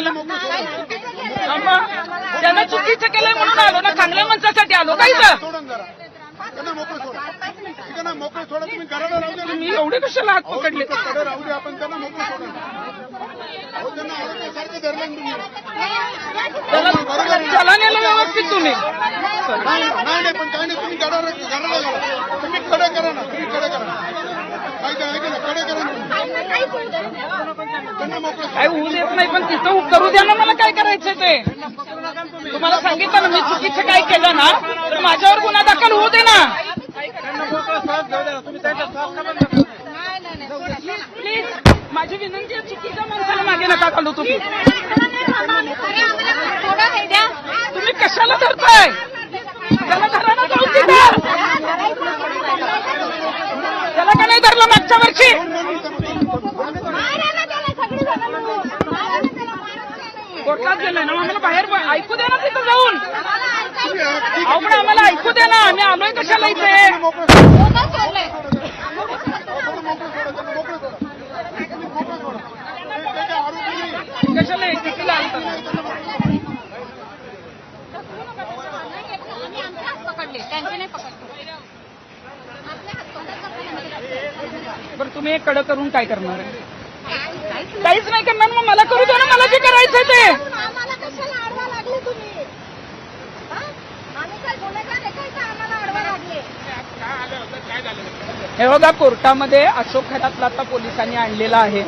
केलं? त्यानं चुकीचं केलंय म्हणून आलो ना, चांगल्या माणसासाठी आलो काय तर. तुम्ही एवढे कशाला हात पकडले? त्याला नेलं व्यवस्थित तुम्ही. काय होऊ देत नाही, पण तिथं करू द्या ना. मला काय करायचं ते तुम्हाला सांगितलं ना. मी चुकीचं काय केलं ना तर माझ्यावर गुन्हा दाखल होऊ दे ना. प्लीज माझी विनंती आहे, चुकीच्या माणसाला मागे नका घालू तुम्ही. तुम्ही कशाला धरताय? त्याला धरा ना, जाऊन तिथं. त्याला का नाही धरलं मागच्या वर्षी? कोर्टात गेलंय ना, आम्हाला बाहेर ऐकू द्या ना तिथं जाऊन. अहो पण आम्हाला ऐकू द्या ना, आम्ही आलोय कशाला इथे? कशाला कितीला बरं तुम्ही एक कडक करून काय करणार आहे? काहीच नाही करणार. मग मला करू दे ना, मला जे करायचं ते. हे बघा, कोर्टामध्ये अशोक खरातला आता पोलिसांनी आणलेला आहे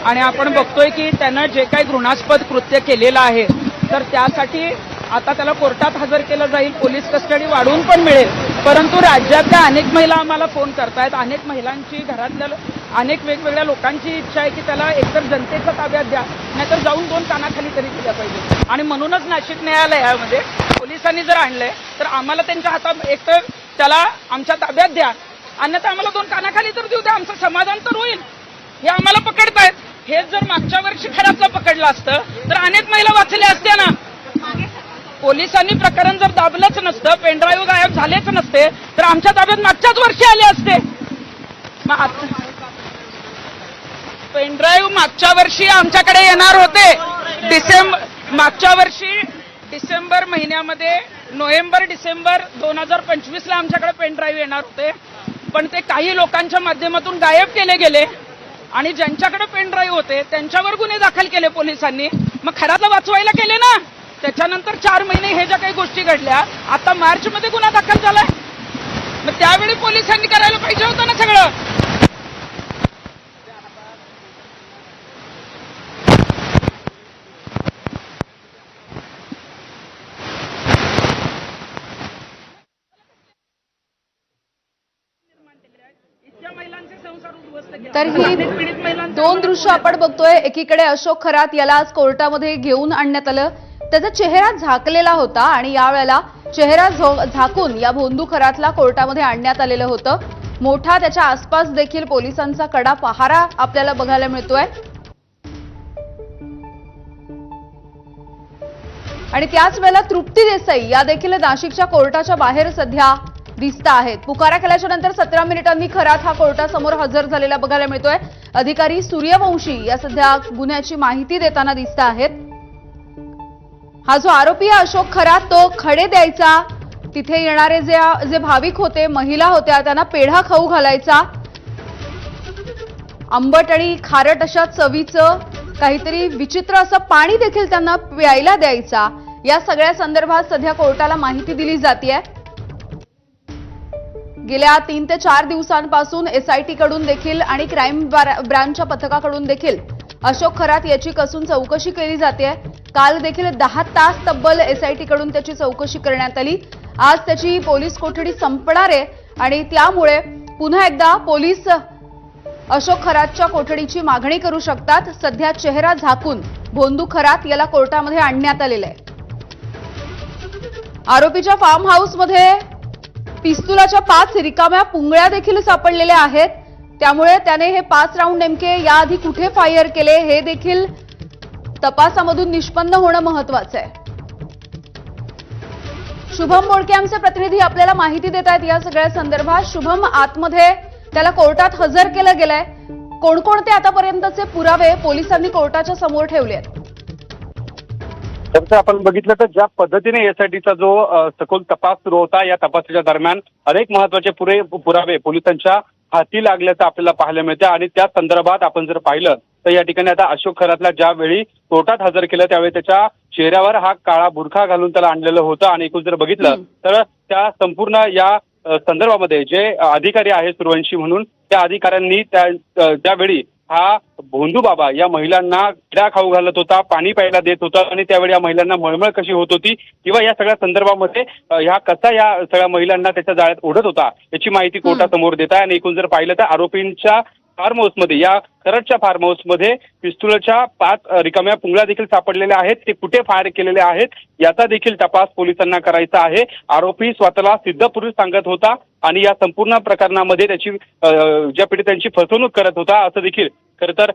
आणि आपण बघतोय की त्यानं जे काही घृणास्पद कृत्य केलेलं आहे तर त्यासाठी आता त्याला कोर्टात हजर केलं जाईल. पोलीस कस्टडी वाढवून पण मिळेल. परंतु राज्यातल्या अनेक महिला आम्हाला फोन करतायत. अनेक महिलांची, घरातल्या अनेक वेगवेगळ्या लोकांची इच्छा आहे की त्याला एकतर जनतेच्या ताब्यात द्या, नाहीतर जाऊन 2 कानाखाली तरी दिल्या पाहिजे. आणि म्हणूनच नाशिक न्यायालयामध्ये पोलिसांनी जर आणलंय तर आम्हाला त्यांच्या हातात एकतर त्याला आमच्या ताब्यात द्या, अन्यथा आम्हाला 2 कानाखाली तर देऊ द्या. आमचं समाधान तर होईल. हे आम्हाला पकडतायत. हे जर मागच्या वर्षी खराबचं पकडलं असतं तर अनेक महिला वाचल्या असत्या ना. पोलिसांनी प्रकरण जर दाबलंच नसतं, पेनड्राईव्ह गायब झालेच नसते तर आमच्या ताब्यात मागच्याच वर्षी आले असते. पेनड्राईव्ह मागच्या वर्षी आमच्याकडे येणार होते. मागच्या वर्षी डिसेंबर महिन्यामध्ये, नोव्हेंबर डिसेंबर 2025ला आमच्याकडे पेनड्राईव्ह येणार होते, पण ते काही लोकांच्या माध्यमातून गायब केले गेले आणि ज्यांच्याकडे पेनड्राईव्ह होते त्यांच्यावर गुन्हे दाखल केले पोलिसांनी. मग खरातला वाचवायला केले ना. त्याच्यानंतर 4 महिने हे ज्या काही गोष्टी घडल्या, आता मार्चमध्ये गुन्हा दाखल झालाय. मग त्यावेळी पोलिसांनी करायला पाहिजे होतं ना सगळं. तर ही 2 दृश्य आपण बघतोय. एकीकडे अशोक खरात याला आज कोर्टामध्ये घेऊन आणण्यात आलं. त्याचा चेहरा झाकलेला होता आणि यावेळेला चेहरा झाकून या भोंदू खरातला कोर्टामध्ये आणण्यात आलेलं होतं. मोठा त्याच्या आसपास देखील पोलिसांचा कडा पहारा आपल्याला बघायला मिळतोय. आणि त्याच वेळेला तृप्ती देसाई या देखील नाशिकच्या कोर्टाच्या बाहेर सध्या दिसत आहेत. पुकारा केल्याच्या नंतर 17 मिनिटांनी खरात हा कोर्टासमोर हजर झालेला बघायला मिळतोय. अधिकारी सूर्यवंशी या सध्या गुन्ह्याची माहिती देताना दिसत आहेत. हा जो आरोपी आहे अशोक खरात, तो खडे द्यायचा, तिथे येणारे जे भाविक होते, महिला होत्या, त्यांना पेढा खाऊ घालायचा, आंबट आणि खारट अशा चवीचं काहीतरी विचित्र असं पाणी देखील त्यांना प्यायला द्यायचा. या सगळ्या संदर्भात सध्या कोर्टाला माहिती दिली जाते. गेल्या 3 ते 4 दिवसांपासून एसआयटी कडून देखील आणि क्राईम ब्रांचच्या पथकाकडून देखील अशोक खरात याची कसून चौकशी केली जाते. काल देखील 10 तास तब्बल एसआयटी कडून त्याची चौकशी करण्यात आली. आज त्याची पोलीस कोठडी संपणार आहे आणि त्यामुळे पुन्हा एकदा पोलीस अशोक खरातच्या कोठडीची मागणी करू शकतात. सध्या चेहरा झाकून भोंदू खरात याला कोर्टामध्ये आणण्यात आलेलं आहे. आरोपीच्या फार्म हाऊसमध्ये पिस्तुलाच्या 5 रिकाम्या पुंगळ्या देखील सापडलेल्या आहेत. त्यामुळे त्याने हे 5 राऊंड नेमके याआधी कुठे फायर केले हे देखील तपासामधून निष्पन्न होणं महत्वाचं आहे. शुभम बोडके आमचे प्रतिनिधी आपल्याला माहिती देत आहेत या सगळ्या संदर्भात. शुभम, आतमध्ये त्याला कोर्टात हजर केलं गेलंय. कोणकोणते आतापर्यंतचे पुरावे पोलिसांनी कोर्टाच्या समोर ठेवले आहेत? तर आपण बघितलं तर ज्या पद्धतीने एसआयटीचा जो सखोल तपास सुरू होता, या तपासाच्या दरम्यान अनेक महत्वाचे पुरावे पोलिसांच्या हाती लागल्याचं आपल्याला पाहायला मिळतं. आणि त्या संदर्भात आपण जर पाहिलं तर या ठिकाणी आता अशोक खरातला ज्यावेळी कोर्टात हजर केलं त्यावेळी त्याच्या चेहऱ्यावर हा काळा बुरखा घालून त्याला आणलेलं होतं. आणि एकूण जर बघितलं तर त्या संपूर्ण या संदर्भामध्ये जे अधिकारी आहेत सूर्यवंशी म्हणून, त्या अधिकाऱ्यांनी त्यावेळी हा भोंदू बाबा या महिलांना किडा खाऊ घालत होता, पाणी प्यायला देत होता आणि त्यावेळी या महिलांना मळमळ कशी होत होती किंवा या सगळ्या संदर्भामध्ये ह्या कसा या सगळ्या महिलांना त्याच्या जाळ्यात ओढत होता याची माहिती कोर्टासमोर देत आहे. आणि एकूण जर पाहिलं तर आरोपींच्या फार्म हाऊसमध्ये, या खरडच्या फार्म हाऊसमध्ये पिस्तुलच्या 5 रिकाम्या पुंगळ्या देखील सापडलेल्या आहेत. ते कुठे फायर केलेले आहेत याचा देखील तपास पोलिसांना करायचा आहे. आरोपी स्वतःला सिद्धपुरुष सांगत होता आणि या संपूर्ण प्रकरणामध्ये त्याची ज्या पीडितांची फसवणूक करत होता असं देखील खरं तर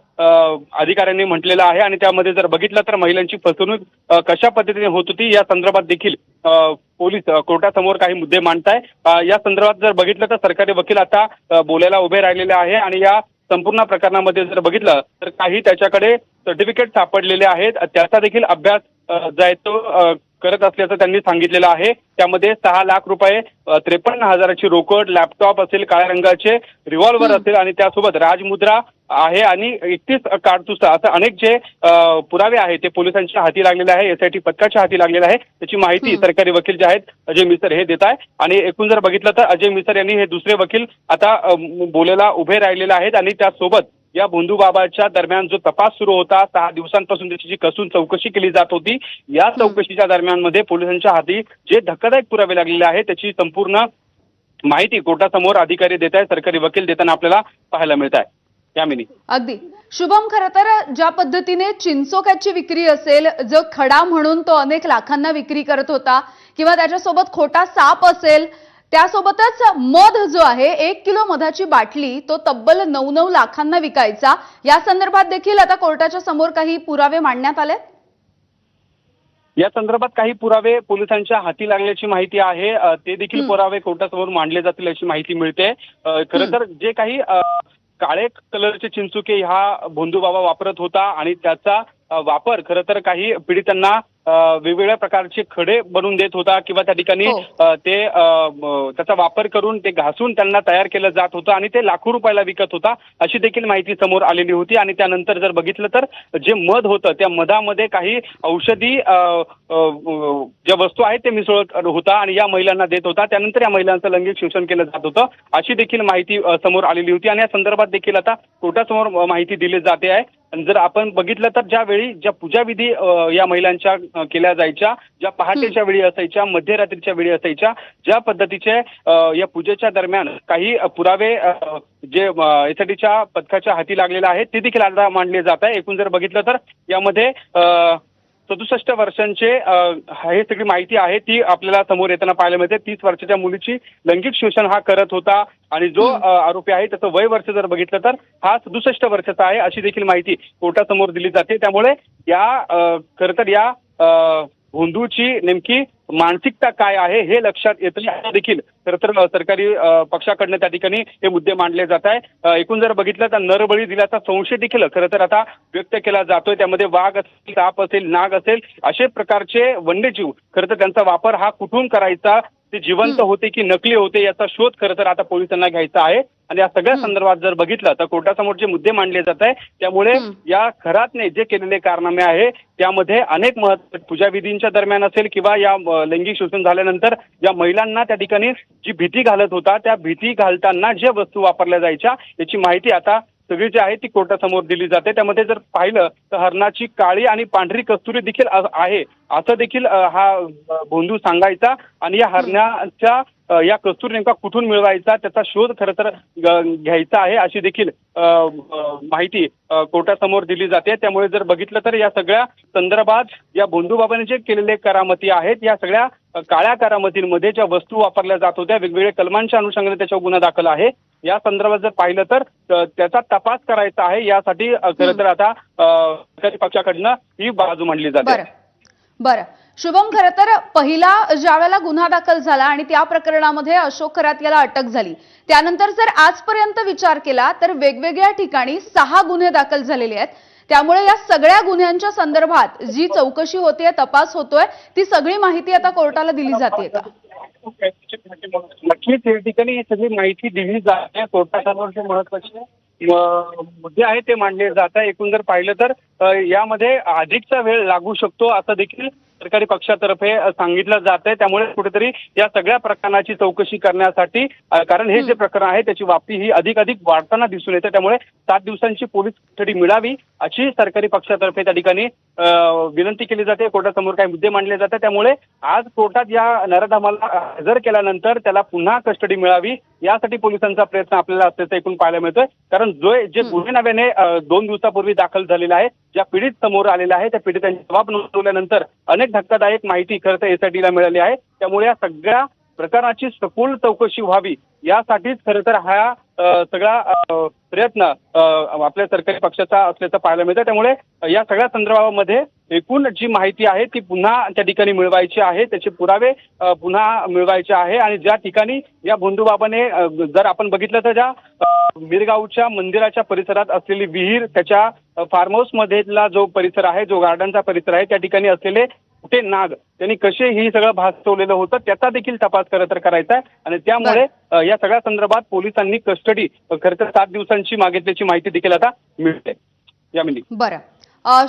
अधिकाऱ्यांनी म्हटलेलं आहे. आणि त्यामध्ये जर बघितलं तर महिलांची फसवणूक कशा पद्धतीने होत होती या संदर्भात देखील पोलीस कोर्टासमोर काही मुद्दे मांडताय. या संदर्भात जर बघितलं तर सरकारी वकील आता बोलायला उभे राहिलेले आहे. आणि या संपूर्ण प्रकरणामध्ये जर बघितलं तर काही त्याच्याकडे सर्टिफिकेट सापडलेले आहेत, त्याचा देखील अभ्यास जो आहे तो करत असल्याचं त्यांनी सांगितलेलं आहे. त्यामध्ये 6 लाख रुपये, 53,000ची रोकड, लॅपटॉप असेल काळ्या रंगाचे, रिव्हॉल्वर असेल आणि त्यासोबत राजमुद्रा आहे आणि 31 कारतुस असं अनेक जे पुरावे आहेत ते पोलिसांच्या हाती लागलेले आहे, एसआयटी पथकाच्या हाती लागलेले आहे. त्याची माहिती सरकारी वकील जे आहेत अजय मिसर हे देत आहे. आणि एकूण जर बघितलं तर अजय मिसर यांनी हे दुसरे वकील आता बोलायला उभे राहिलेले आहेत. आणि त्यासोबत या भोंदू बाबाच्या दरम्यान जो तपास सुरू होता, 6 दिवसांपासून त्याची कसून चौकशी केली जात होती, या चौकशीच्या दरम्यानमध्ये पोलिसांच्या हाती जे धक्कादायक पुरावे लागलेले आहेत त्याची संपूर्ण माहिती कोर्टासमोर अधिकारी देत आहे, सरकारी वकील देताना आपल्याला पाहायला मिळत आहे. यामिनी अगदी शुभम, खरं तर ज्या पद्धतीने चिंचोक्याची विक्री असेल, जो खडा म्हणून तो अनेक लाखांना विक्री करत होता किंवा त्याच्यासोबत खोटा साप असेल, त्यासोबतच मध जो आहे 1 किलो मधाची बाटली तो तब्बल 9 लाखांना विकायचा, या संदर्भात देखील आता कोर्टाच्या समोर काही पुरावे मांडण्यात आले. या संदर्भात काही पुरावे पोलिसांच्या हाती लागल्याची माहिती आहे. ते देखील पुरावे कोर्टासमोर मांडले जातील अशी माहिती मिळते. खरं तर जे काही काळे कलरचे चिंचुके हा भोंदू बाबा वापरत होता आणि त्याचा वापर खरं तर काही पीडितांना वेगवेगळ्या प्रकारचे खडे बनवून देत होता किंवा त्या ठिकाणी ते त्याचा वापर करून ते घासून त्यांना तयार केलं जात होतं आणि ते लाखो रुपयाला विकत होता अशी देखील माहिती समोर आलेली होती. आणि त्यानंतर जर बघितलं तर जे मध होतं त्या मधामध्ये काही औषधी ज्या वस्तू आहेत ते मिसळत होता आणि या महिलांना देत होता. त्यानंतर या महिलांचं लैंगिक शोषण केलं जात होतं अशी देखील माहिती समोर आलेली होती. आणि या संदर्भात देखील आता कोर्टासमोर माहिती दिली जाते आहे. जर आपण बघितलं तर ज्यावेळी ज्या पूजाविधी या महिलांच्या केल्या जायच्या, ज्या पहाटेच्या वेळी असायच्या, मध्यरात्रीच्या वेळी असायच्या, ज्या पद्धतीचे या पूजेच्या दरम्यान काही पुरावे जे एसआयटीच्या पथकाच्या हाती लागलेले आहेत ते देखील आता मांडले जात आहे. एकूण जर बघितलं तर यामध्ये 67 वर्षांचे हे सगळी माहिती आहे ती आपल्याला समोर येताना पाहायला मिळते. 30 वर्षाच्या मुलीची लैंगिक शोषण हा करत होता आणि जो आरोपी आहे त्याचं वय वर्ष जर बघितलं तर हा 67 वर्षाचा आहे अशी देखील माहिती कोर्टासमोर दिली जाते. त्यामुळे या खरं तर या भोंदूची नेमकी मानसिकता काय आहे हे लक्षात येतं देखील खरं तर सरकारी पक्षाकडनं त्या ठिकाणी हे मुद्दे मांडले जात आहे. एकूण जर बघितलं तर नरबळी दिल्याचा संशय देखील खरं तर आता व्यक्त केला जातोय. त्यामध्ये वाघ असेल, साप असेल, नाग असेल असे प्रकारचे वन्यजीव खरं तर त्यांचा वापर हा कुठून करायचा, ते जिवंत होते की नकली होते याचा शोध खरं तर आता पोलिसांना घ्यायचा आहे. आणि या सगळ्या संदर्भात जर बघितलं तर कोर्टासमोर जे मुद्दे मांडले जात आहे त्यामुळे या खरातने जे केलेले कारनामे आहे त्यामध्ये अनेक पूजाविधींच्या दरम्यान असेल किंवा या लैंगिक शोषण झाल्यानंतर या महिलांना त्या ठिकाणी जी भीती घालत होता त्या भीती घालताना ज्या वस्तू वापरल्या जायच्या याची माहिती आता सगळी जी आहे ती कोर्टासमोर दिली जाते. त्यामध्ये जर पाहिलं तर हरणाची काळी आणि पांढरी कस्तुरी देखील आहे असं देखील हा भोंदू सांगायचा. आणि या हरणाच्या या कस्तुरी नेमका कुठून मिळवायचा त्याचा शोध खरं तर घ्यायचा आहे अशी देखील माहिती कोर्टासमोर दिली जाते. त्यामुळे जर बघितलं तर या सगळ्या संदर्भात या भोंदू बाबांनी जे केलेले करामती आहेत या सगळ्या काळ्या करामतींमध्ये ज्या वस्तू वापरल्या जात होत्या वेगवेगळ्या कलमांच्या अनुषंगाने त्याच्यावर गुन्हा दाखल आहे. या संदर्भात जर पाहिलं तर त्याचा तपास करायचा आहे. यासाठी खरं तर आता सरकारी पक्षाकडनं ही बाजू मांडली जाते. बरं शुभम, खरं तर पहिला ज्यावेळेला गुन्हा दाखल झाला आणि त्या प्रकरणामध्ये अशोक खरात याला अटक झाली, त्यानंतर जर आजपर्यंत विचार केला तर वेगवेगळ्या ठिकाणी 6 गुन्हे दाखल झालेले आहेत. त्यामुळे या सगळ्या गुन्ह्यांच्या संदर्भात जी चौकशी होतेय, तपास होतोय, ती सगळी माहिती आता कोर्टाला दिली जाते का? नक्कीच या ठिकाणी ही सगळी माहिती दिली जाते. कोर्टासमोर जे महत्वाचे मुद्दे आहेत ते मांडले जात आहे. एकूण जर पाहिलं तर यामध्ये अधिकचा वेळ लागू शकतो असं देखील सरकारी पक्षातर्फे सांगितलं जात आहे. त्यामुळे कुठेतरी या सगळ्या प्रकरणाची चौकशी करण्यासाठी, कारण हे जे प्रकरण आहे त्याची व्याप्ती ही अधिक वाढताना दिसून येते, त्यामुळे 7 दिवसांची पोलीस कस्टडी मिळावी अशी सरकारी पक्षातर्फे त्या ठिकाणी विनंती केली जाते. कोर्टासमोर काही मुद्दे मांडले जातात. त्यामुळे आज कोर्टात या नराधमाला हजर केल्यानंतर त्याला पुन्हा कस्टडी मिळावी यासाठी पोलिसांचा प्रयत्न आपल्याला असल्याचं एकूण पाहायला मिळतोय. कारण जे गुन्हे नव्याने 2 दिवसापूर्वी दाखल झालेला आहे, ज्या पीडित समोर आलेला आहे, त्या पीडितांचे जबाब नोंदवल्यानंतर अनेक धक्कादायक माहिती खरं तर एसआयटीला मिळाली आहे. त्यामुळे या सगळ्या प्रकरणाची सखोल चौकशी व्हावी यासाठीच खरं तर हा सगळा प्रयत्न आपल्या सरकारी पक्षाचा असल्याचं पाहायला मिळतं. त्यामुळे या सगळ्या संदर्भामध्ये एकूण जी माहिती आहे ती पुन्हा त्या ठिकाणी मिळवायची आहे, त्याचे पुरावे पुन्हा मिळवायचे आहे. आणि ज्या ठिकाणी या भोंदूबाबाने जर आपण बघितलं तर ज्या मिरगावच्या मंदिराच्या परिसरात असलेली विहीर, त्याच्या फार्म हाऊस मधला जो परिसर आहे, जो गार्डनचा परिसर आहे, त्या ठिकाणी असलेले कुठे नाग त्यांनी कसे ही सगळं भासवलेलं होतं त्याचा देखील तपास खरं तर करायचा आहे. आणि त्यामुळे या सगळ्या संदर्भात पोलिसांनी कस्टडी खरं तर 7 दिवसांची मागितल्याची माहिती देखील आता मिळते. यामिनी बरं,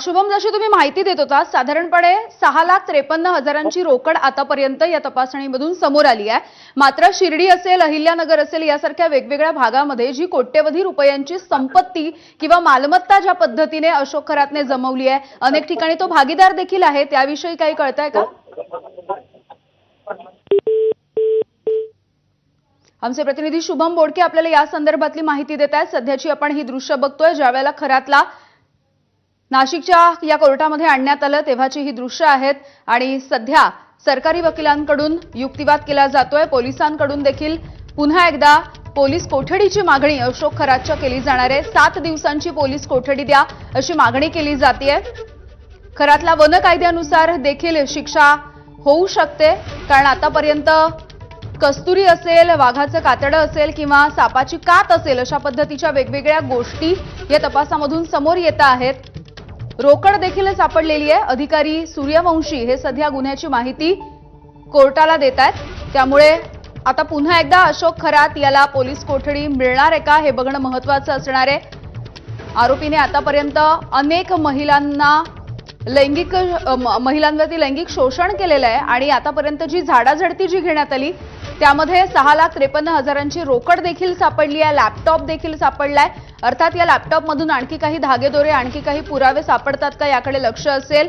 शुभम, जशी तुम्ही माहिती देत होता, साधारणपणे 6,53,000ची रोकड आतापर्यंत या तपासणीमधून समोर आली आहे. मात्र शिर्डी असेल, अहिल्यानगर असेल यासारख्या वेगवेगळ्या भागामध्ये जी कोट्यवधी रुपयांची संपत्ती किंवा मालमत्ता ज्या पद्धतीने अशोक खरातने जमवली आहे, अनेक ठिकाणी तो भागीदार देखील आहे, त्याविषयी काही कळतंय का? आमचे प्रतिनिधी शुभम बोडके आपल्याला या संदर्भातली माहिती देत आहेत. सध्याची आपण ही दृश्य बघतोय, ज्यावेळेला खरातला नाशिकच्या या कोर्टामध्ये आणण्यात आलं तेव्हाची ही दृश्य आहेत. आणि सध्या सरकारी वकिलांकडून युक्तिवाद केला जातोय. पोलिसांकडून देखील पुन्हा एकदा पोलीस कोठडीची मागणी अशोक खरातच्या केली जाणार आहे. 7 दिवसांची पोलीस कोठडी द्या अशी मागणी केली जाते. खरातला वन कायद्यानुसार देखील शिक्षा होऊ शकते, कारण आतापर्यंत कस्तुरी असेल, वाघाचं कातडं असेल किंवा सापाची कात असेल, अशा पद्धतीच्या वेगवेगळ्या गोष्टी या तपासामधून समोर येत आहेत. रोकड देखील सापडलेली आहे. अधिकारी सूर्यवंशी हे सध्या गुन्ह्याची माहिती कोर्टाला देत आहेत. त्यामुळे आता पुन्हा एकदा अशोक खरात याला पोलीस कोठडी मिळणार आहे का हे बघणं महत्त्वाचं असणार आहे. आरोपीने आतापर्यंत अनेक महिलांवरती लैंगिक शोषण केलेलं आहे आणि आतापर्यंत जी झाडाझडती जी घेण्यात आली त्यामध्ये 6,53,000ची रोकड देखील सापडली आहे. लॅपटॉप देखील सापडलाय. अर्थात या लॅपटॉपमधून आणखी काही धागेदोरे, आणखी काही पुरावे सापडतात का याकडे लक्ष असेल.